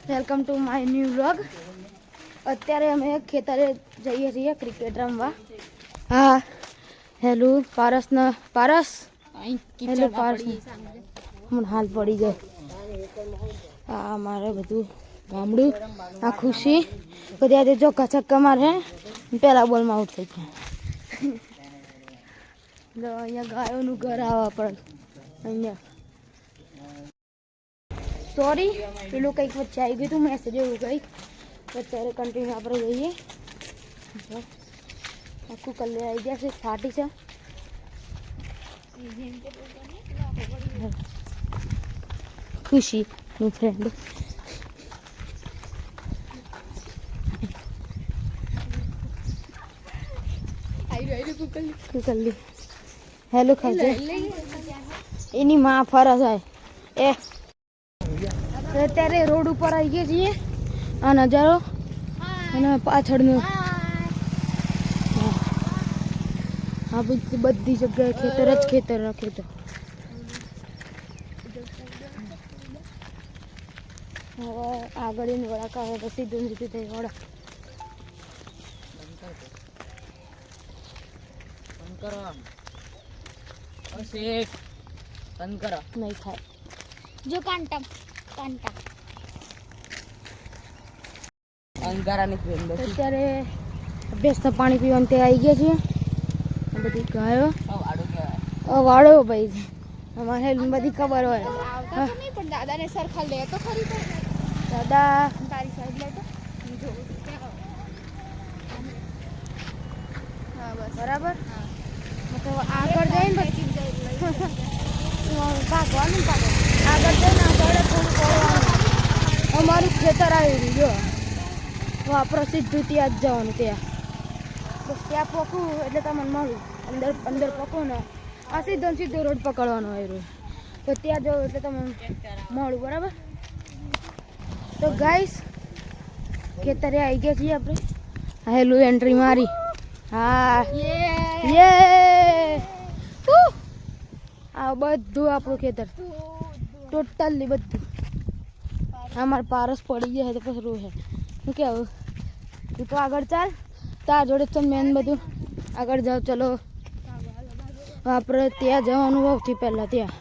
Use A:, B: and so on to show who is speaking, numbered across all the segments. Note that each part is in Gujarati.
A: Welcome to my new vlog. અત્યારે અમે ખેતરે જઈએ છીએ ક્રિકેટ રમવા. હા હેલો પારસ હેલો પારસ મને હાલ પડી જાય. આ મારે બધું ગામડું આ ખુશી કદાચ ચોખ્ખા છક્કા મારે પહેલા બોલમાં આઉટ થઈ ગયા. અહીંયા ગાયોનું ઘર આવવા પડે અહીંયા. સોરી પેલું કંઈક વચ્ચે આવી ગયું હતું મેસેજ એવું કંઈક. અત્યારે કન્ટિન્યુ આપણે જઈએ. આખું કલ્લે આવી ગયા છે ફાટી છે. ખુશીનું ફ્રેન્ડ કુકલ્લી હેલો ખાજે એની માં ફરસ આવે એ. અત્યારે રોડ ઉપર આવી ગયા છીએ. આ નજારો અને પાછળનો આ બધી જગ્યાએ ખેતર જ ખેતર રાખે તો. હવે આગળ વળાક આવે તો સીધું સીધું થઈ વળાક. નહીં થાય જો કાંટા અત્યારે ભેંસના પાણી પીવાનું તે આવી ગયા છીએ. બધી ગાયો વાળો ભાઈ અમારે બધી ખબર હોય. પણ દાદાને સરખા લે તો ખરી દાદા તારી સાઈડ લે તો બરાબર. મતલબ આગળ જઈને ભાગવાનું આગળ જઈને આગળ થોડું પડવાનું. અમારું ખેતર આવી રહ્યું જો આપણે સીધું ત્યાં જ જવાનું. ત્યાં બસ ત્યાં પકવું એટલે તમને મળું અંદર પકવું ને આ સીધો સીધો રોડ પકડવાનો હોય રહ્યો તો ત્યાં જાઓ એટલે તમે મળું બરાબર. તો ગાઈસ ખેતરે આવી ગયા છીએ આપણે. હેલું એન્ટ્રી મારી. હા યે આ બધું આપણું ખેતર ટોટલી બધું. અમારે પારસ પડી જાય તો પછી રોહે શું કહેવું. તું તો આગળ ચાલ તાર જોડે તો મેન બધું આગળ જાઓ. ચલો આપણે ત્યાં જવાનું સૌથી પહેલાં ત્યાં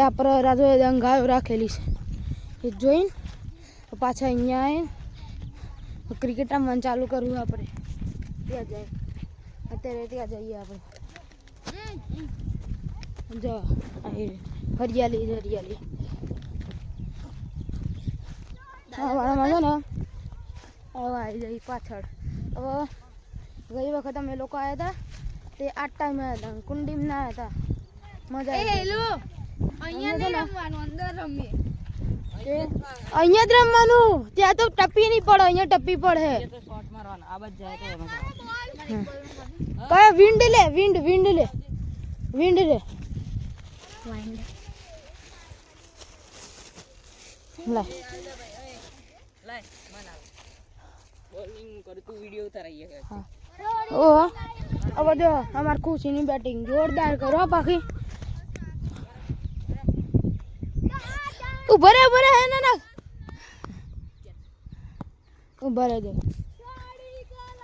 A: આપણે રાજોએ દંગાયો રાખેલી છે એ જોઈને પાછા અહીંયા આવીને ક્રિકેટ રમવાનું ચાલુ કરવું આપણે. ત્યાં જાય અત્યારે ત્યાં જઈએ આપણે. જો હરિયાળી હરિયાળી વાળામાં છે ને હવે આવી જાય પાછળ. હવે ગઈ વખત અમે લોકો આવ્યા હતા તે આ ટાઈમે આવ્યા હતા કુંડીમાં ના આવ્યા હતા. મજા અહીંયા જ રમવાનું. ત્યાં તો ટપ્પી નહીં પડે અહીંયા ટપ્પી પડે. કયો વિન્ડ લે વિન્ડ લે હવે જો અમારે ખુશીની બેટિંગ જોરદાર કરો પાછી. ઉભરે હે ના ઉભરે દે.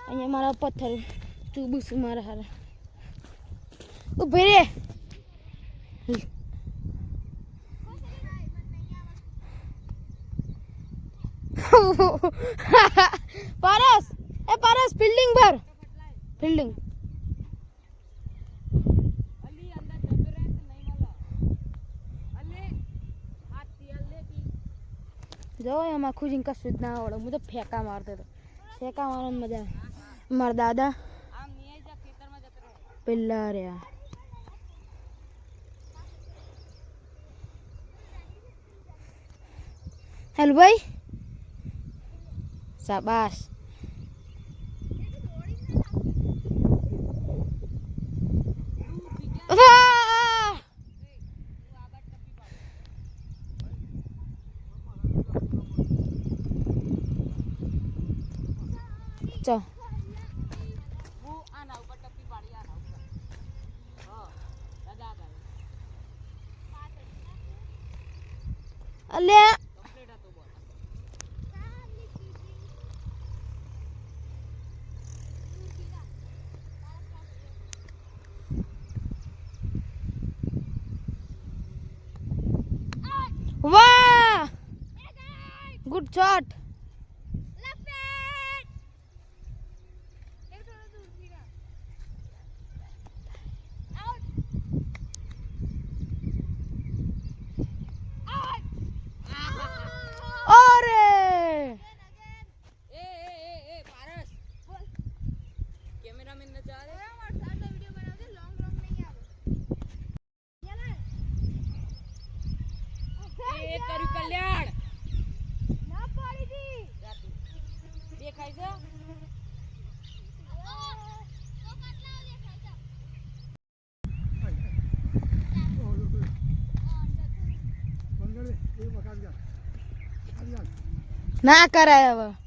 A: અહીંયા મારા પથ્થર ચૂબુસ મારા હારા ઉભે રે. પારસ ફિલ્ડિંગ ભર ફિલ્ડિંગ જો એમાં ખુશી કશું જ ના આવડે. હું તો ફેંકા મારતો હતો. ફેંકા મારવાની મજા. મારા દાદા પેલા રહ્યા હેલો ભાઈ શાબાશ. ચો અલે ગુડ શોટ.
B: કલ્યાણ ના પાડી દી દેખાય છે
A: ના કરાય હવે.